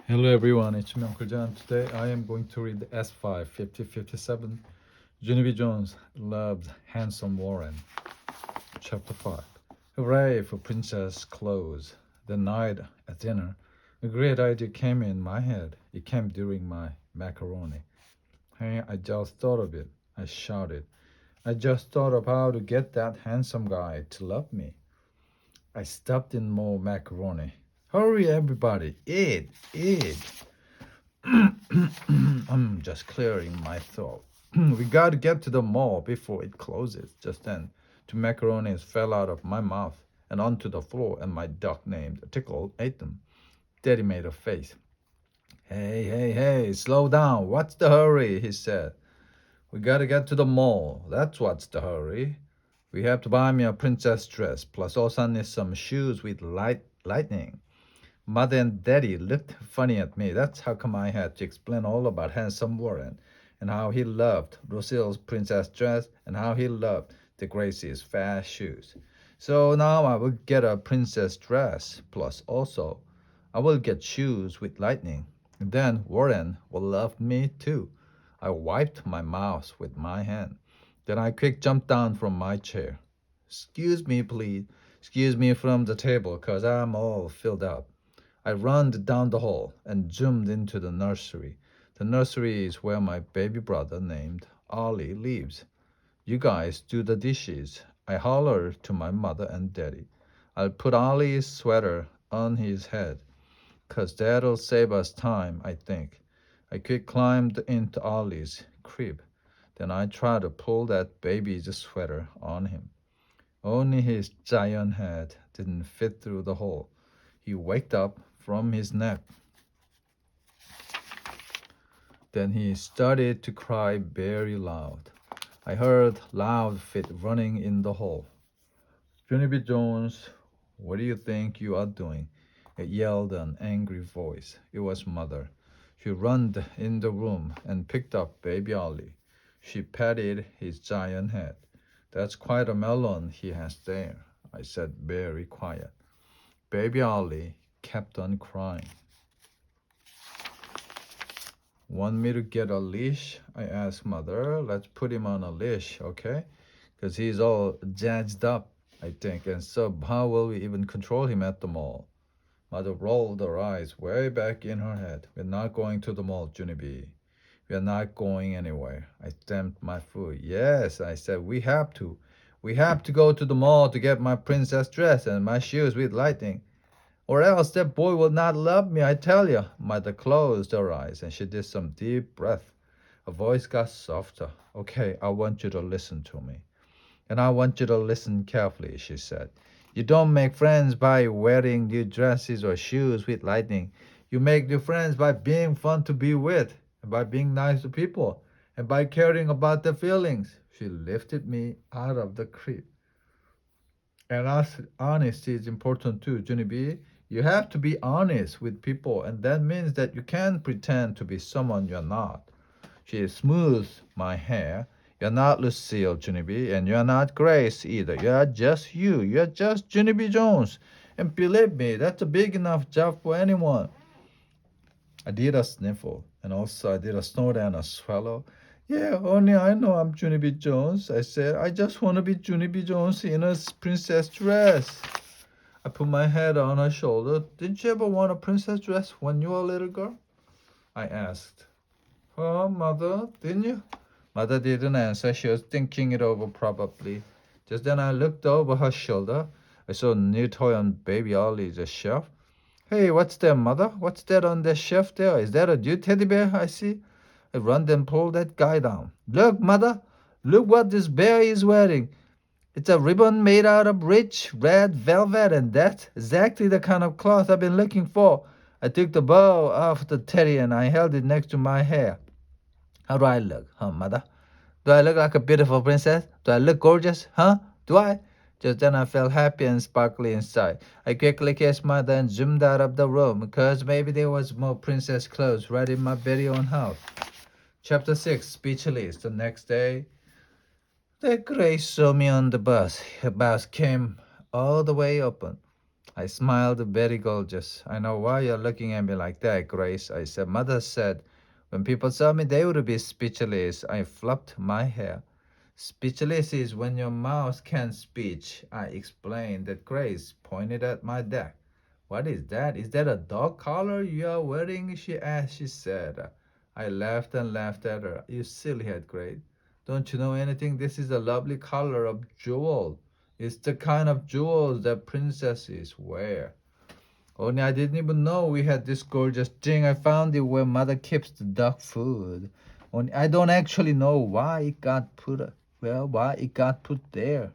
Hello everyone, it's me Uncle John. Today I am going to read S5 5057. Junie B Jones loves handsome Warren. Chapter 5. Hooray for princess clothes. The night at dinner, a great idea came in my head. It came during my macaroni. Hey, I just thought of it. I shouted. I just thought of how to get that handsome guy to love me. I stuffed in more macaroni. Hurry everybody, eat, eat. I'm just clearing my throat. We got to get to the mall before it closes. Just then, two macaronis fell out of my mouth and onto the floor, and my dog named Tickle ate them. Daddy made a face. Hey, hey, hey, slow down. What's the hurry? He said. We got to get to the mall. That's what's the hurry. We have to buy me a princess dress, plus Osan needs some shoes with lightning. Mother and Daddy looked funny at me. That's how come I had to explain all about handsome Warren and how he loved Lucille's princess dress and how he loved the Gracie's fast shoes. So now I will get a princess dress, plus also I will get shoes with lightning. And then Warren will love me too. I wiped my mouth with my hand. Then I quick jumped down from my chair. Excuse me, please. Excuse me from the table, 'cause I'm all filled up. I ran down the hall and zoomed into the nursery. The nursery is where my baby brother named Ollie lives. You guys do the dishes. I hollered to my mother and daddy. I'll put Ollie's sweater on his head, 'cause that'll save us time, I think. I quick climbed into Ollie's crib. Then I tried to pull that baby's sweater on him. Only his giant head didn't fit through the hole. He waked up from his nap. Then he started to cry very loud. I heard loud feet running in the hall. Junie B Jones, what do you think you are doing? It yelled an angry voice. It was Mother. She ran in the room and picked up baby Ollie. She patted his giant head. That's quite a melon he has there, I said very quiet. Baby Ollie kept on crying. Want me to get a leash? I asked Mother. Let's put him on a leash, okay? Because he's all jazzed up, I think. And so how will we even control him at the mall? Mother rolled her eyes way back in her head. We're not going to the mall, Junie B. We're not going anywhere. I stamped my foot. Yes, I said, we have to. We have to go to the mall to get my princess dress and my shoes with lightning. Or else that boy will not love me, I tell you. Mother closed her eyes and she did some deep breath. Her voice got softer. Okay, I want you to listen to me. And I want you to listen carefully, she said. You don't make friends by wearing new dresses or shoes with lightning. You make new friends by being fun to be with, and by being nice to people, and by caring about their feelings. She lifted me out of the crib. And honesty is important too, Junie B. You have to be honest with people, and that means that you can't pretend to be someone you're not. She smoothed my hair. You're not Lucille, Junie B, and you're not Grace either. You're just you. You're just Junie B Jones. And believe me, that's a big enough job for anyone. I did a sniffle, and also I did a snort and a swallow. Yeah, only I know I'm Junie B Jones. I said, I just want to be Junie B Jones in a princess dress. I put my head on her shoulder. Didn't you ever want a princess dress when you were a little girl? I asked. Oh, Mother, didn't you? Mother didn't answer. She was thinking it over probably. Just then I looked over her shoulder. I saw a new toy on baby Ollie's shelf. Hey, what's that, Mother? What's that on the shelf there? Is that a new teddy bear I see? I ran and pulled that guy down. Look, Mother. Look what this bear is wearing. It's a ribbon made out of rich red velvet, and that's exactly the kind of cloth I've been looking for. I took the bow off the teddy and I held it next to my hair. How do I look, huh, Mother? Do I look like a beautiful princess? Do I look gorgeous, huh? Do I? Just then I felt happy and sparkly inside. I quickly kissed Mother and zoomed out of the room, because maybe there was more princess clothes right in my very own house. Chapter 6, Speechless. The next day, the Grace saw me on the bus. The bus came all the way open. I smiled very gorgeous. I know why you're looking at me like that, Grace. I said, Mother said, when people saw me, they would be speechless. I fluffed my hair. Speechless is when your mouth can't speak. I explained that Grace pointed at my deck. What is that? Is that a dog collar you are wearing? She asked. She said. I laughed and laughed at her. You silly head, Grace. Don't you know anything? This is a lovely color of jewel. It's the kind of jewels that princesses wear. Only I didn't even know we had this gorgeous thing. I found it where mother keeps the dog food. Only I don't actually know why it got put why it got put there.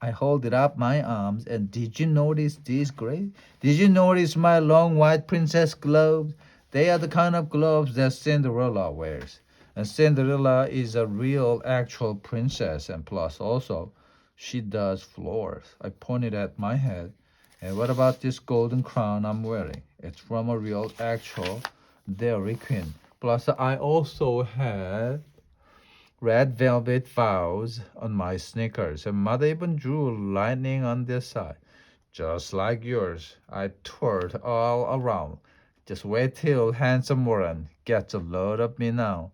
I hold it up my arms and did you notice this, Grace? Did you notice my long white princess gloves? They are the kind of gloves that Cinderella wears. And Cinderella is a real actual princess and plus also she does floors. I pointed at my head. And what about this golden crown I'm wearing? It's from a real actual Dairy Queen. Plus I also had red velvet vows on my sneakers, and mother even drew lightning on their side, just like yours. I twirled all around. Just wait till handsome Warren gets a load of me now.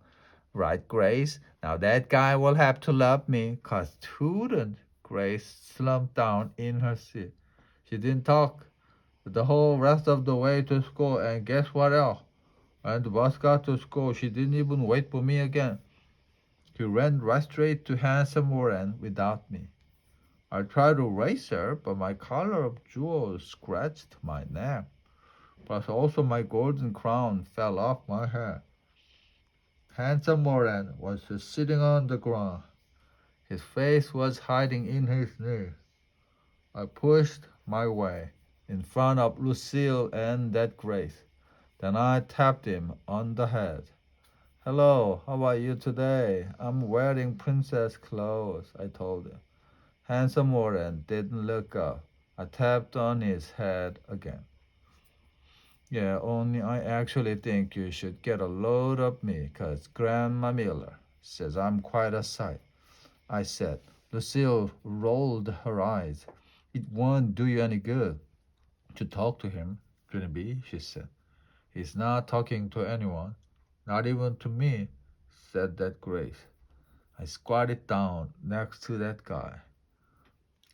Right, Grace? Now that guy will have to love me, 'cause wouldn't? Grace slumped down in her seat. She didn't talk the whole rest of the way to school, and guess what else? When the bus got to school, she didn't even wait for me again. He ran right straight to handsome Warren without me. I tried to race her, but my collar of jewels scratched my neck. Plus also my golden crown fell off my head. Handsome Warren was just sitting on the ground. His face was hiding in his knee. I pushed my way in front of Lucille and that Grace. Then I tapped him on the head. Hello, how are you today? I'm wearing princess clothes, I told him. Handsome Warren didn't look up. I tapped on his head again. Yeah, only I actually think you should get a load of me, 'cause Grandma Miller says I'm quite a sight. I said. Lucille rolled her eyes. It won't do you any good to talk to him, Junie B, she said. He's not talking to anyone, not even to me, said that Grace. I squatted down next to that guy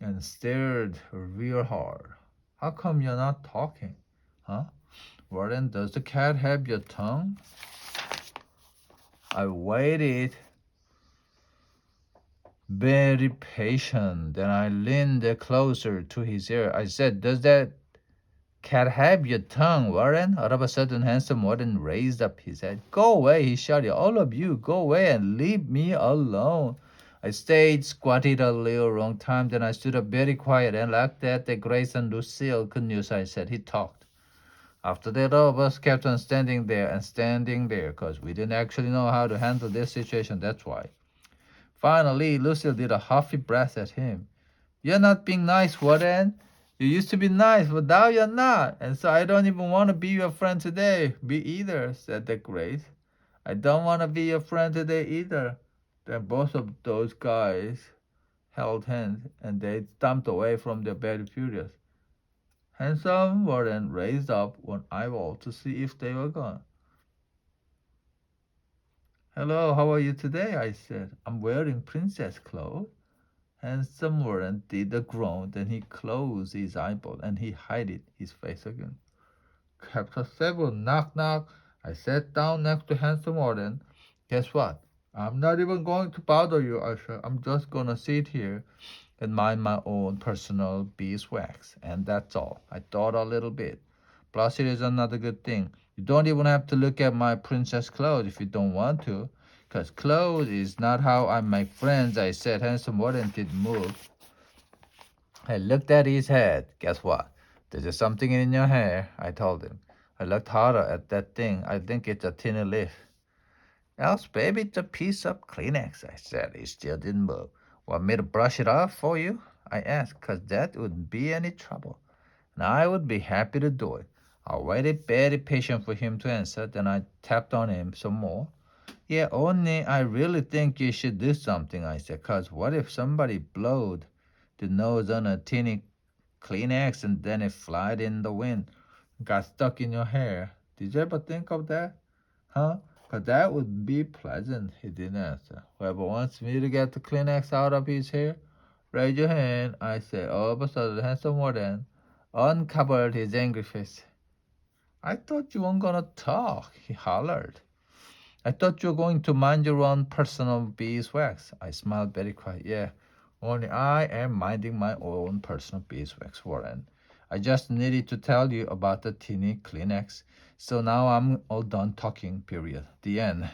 and stared real hard. How come you're not talking? Huh? Warren, does the cat have your tongue? I waited very patient. Then I leaned closer to his ear. I said, does that cat have your tongue, Warren? All of a sudden, handsome Warren raised up his head. Go away, he shouted. All of you, go away and leave me alone. I stayed squatted a little long time. Then I stood up very quiet and looked at the Grace and Lucille. Good news, I said. He talked. After that, all of us kept on standing there and standing there because we didn't actually know how to handle this situation. That's why. Finally, Lucille did a huffy breath at him. You're not being nice, Warren. You used to be nice, but now you're not. And so I don't even want to be your friend today. Me either, said the Grace. I don't want to be your friend today either. Then both of those guys held hands and they stomped away from their bed furious. Handsome Warren raised up one eyeball to see if they were gone. Hello, how are you today? I said. I'm wearing princess clothes. Handsome Warren did a groan, then he closed his eyeball and he hid his face again. Chapter 7, knock knock. I sat down next to Handsome Warren. Guess what? I'm not even going to bother you, I said. I'm just gonna sit here and mind my own personal beeswax. And that's all. I thought a little bit. Plus, it is another good thing. You don't even have to look at my princess clothes if you don't want to. 'Cause clothes is not how I make friends, I said. Handsome Warren didn't move. I looked at his head. Guess what? There's something in your hair, I told him. I looked harder at that thing. I think it's a tiny leaf. Else, baby, it's a piece of Kleenex, I said. He still didn't move. Want me to brush it off for you? I asked, 'cause that wouldn't be any trouble. And I would be happy to do it. I waited very patient for him to answer. Then I tapped on him some more. Yeah, only I really think you should do something, I said. 'Cause what if somebody blowed the nose on a teeny Kleenex and then it flied in the wind, got stuck in your hair. Did you ever think of that? Huh? 'Cause that would be pleasant, he didn't answer. Whoever wants me to get the Kleenex out of his hair, raise your hand, I said. All of a sudden, handsome warden uncovered his angry face. I thought you weren't gonna talk, he hollered. I thought you were going to mind your own personal beeswax. I smiled very quiet. Yeah, only I am minding my own personal beeswax, Warren. I just needed to tell you about the teeny Kleenex. So now I'm all done talking, period. The end.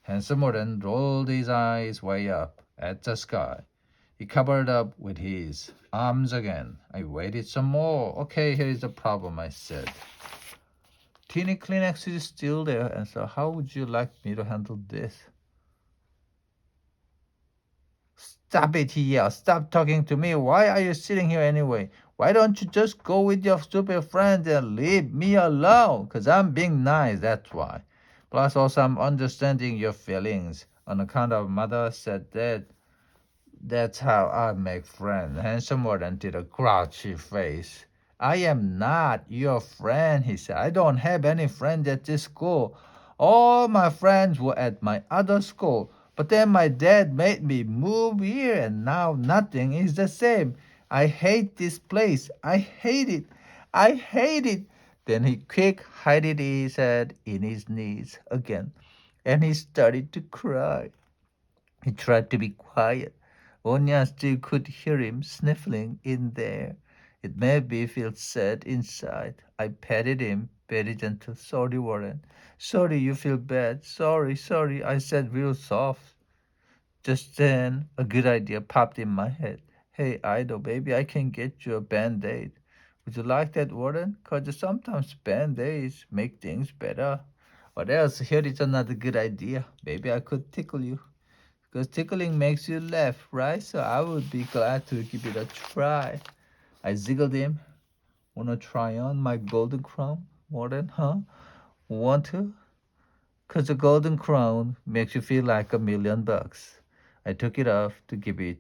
Handsome Warren rolled his eyes way up at the sky. He covered up with his arms again. I waited some more. Okay, here is the problem, I said. Teeny Kleenex is still there, and so how would you like me to handle this? Stop it, he yelled. Stop talking to me. Why are you sitting here anyway? Why don't you just go with your stupid friends and leave me alone? 'Cause I'm being nice, that's why. Plus, also, I'm understanding your feelings. On account of mother said that. That's how I make friends. Handsome Warden did a grouchy face. I am not your friend, he said. I don't have any friends at this school. All my friends were at my other school. But then my dad made me move here, and now nothing is the same. I hate this place. I hate it. I hate it. Then he quick hid his head in his knees again, and he started to cry. He tried to be quiet. Onya still could hear him sniffling in there. It made me feel sad inside. I patted him, very gentle. Sorry, Warren. Sorry you feel bad. Sorry, sorry, I said real soft. Just then, a good idea popped in my head. Hey, Ido, maybe I can get you a band-aid. Would you like that, Warren? 'Cause sometimes band-aids make things better. What else? Here is another good idea. Maybe I could tickle you. Because tickling makes you laugh, right? So I would be glad to give it a try. I ziggled him. Wanna try on my golden crown? Warden, huh? Want to? 'Cause the golden crown makes you feel like $1,000,000. I took it off to give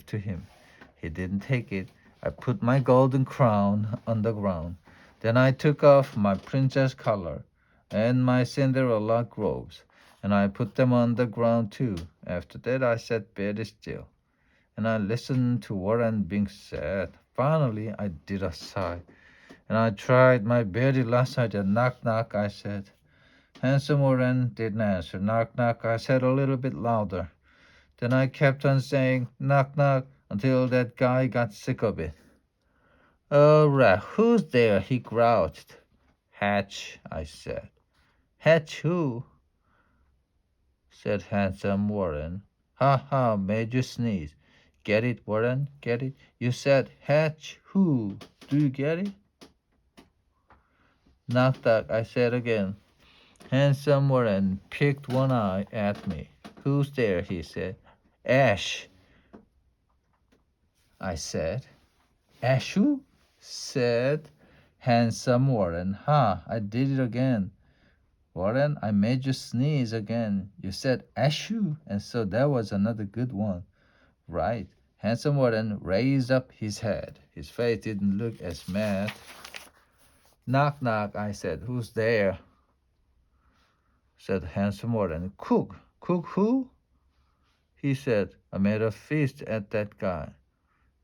to him. He didn't take it. I put my golden crown on the ground. Then I took off my princess collar and my Cinderella robes, and I put them on the ground too. After that, I sat very still, and I listened to Warren being said. Finally, I did a sigh, and I tried my very last idea. Knock, knock, I said. Handsome Warren didn't answer. Knock, knock, I said a little bit louder. Then I kept on saying knock, knock until that guy got sick of it. All right, who's there? He grouched. Hatch, I said. Hatch who? Said Handsome Warren. Ha ha, made you sneeze. Get it, Warren? Get it? You said Hatch who? Do you get it? Knock, knock, I said again. Handsome Warren picked one eye at me. Who's there? He said. Ash, I said. Ash who? Said Handsome Warren. Ha, I did it again. Warren, I made you sneeze again. You said Ashu, and so that was another good one. Right. Handsome Warren raised up his head. His face didn't look as mad. Knock, knock, I said. Who's there? Said Handsome Warren. Cook. Cook who? He said. I made a fist at that guy.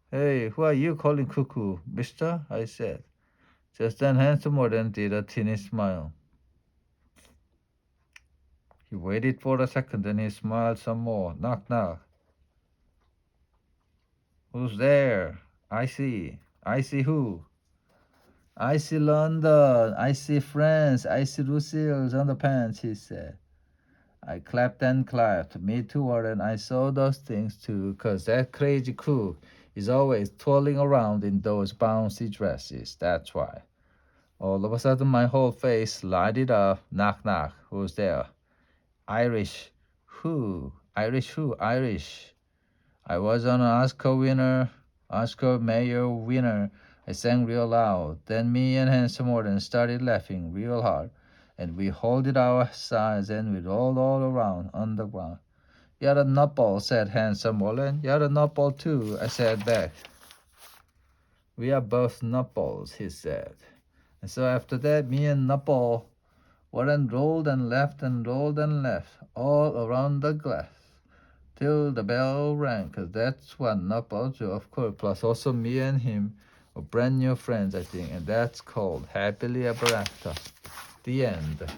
Hey, who are you calling cuckoo, mister? I said. Just then Handsome Warren did a teeny smile. He waited for a second, then he smiled some more. Knock, knock. Who's there? I see. I see who? I see London. I see France. I see Lucille's underpants, he said. I clapped and clapped. Me too, Warren. I saw those things too, 'cause that crazy cook is always twirling around in those bouncy dresses. That's why. All of a sudden, my whole face lighted up. Knock, knock. Who's there? Irish. Who? Irish who? Irish. I was an Oscar Mayer winner. I sang real loud. Then me and Handsome Warden started laughing real hard, and we holded our sides and we rolled all around on the ground. You're a nupple, said Handsome Wallen. You're a nupple too, I said back. We are both nupples, he said. And so after that, me and Nupple Warren rolled and left and rolled and left, all around the glass, till the bell rang, 'cause that's what Nupples do, of course. Plus also me and him are brand new friends, I think, and that's called Happily Ever After. The end.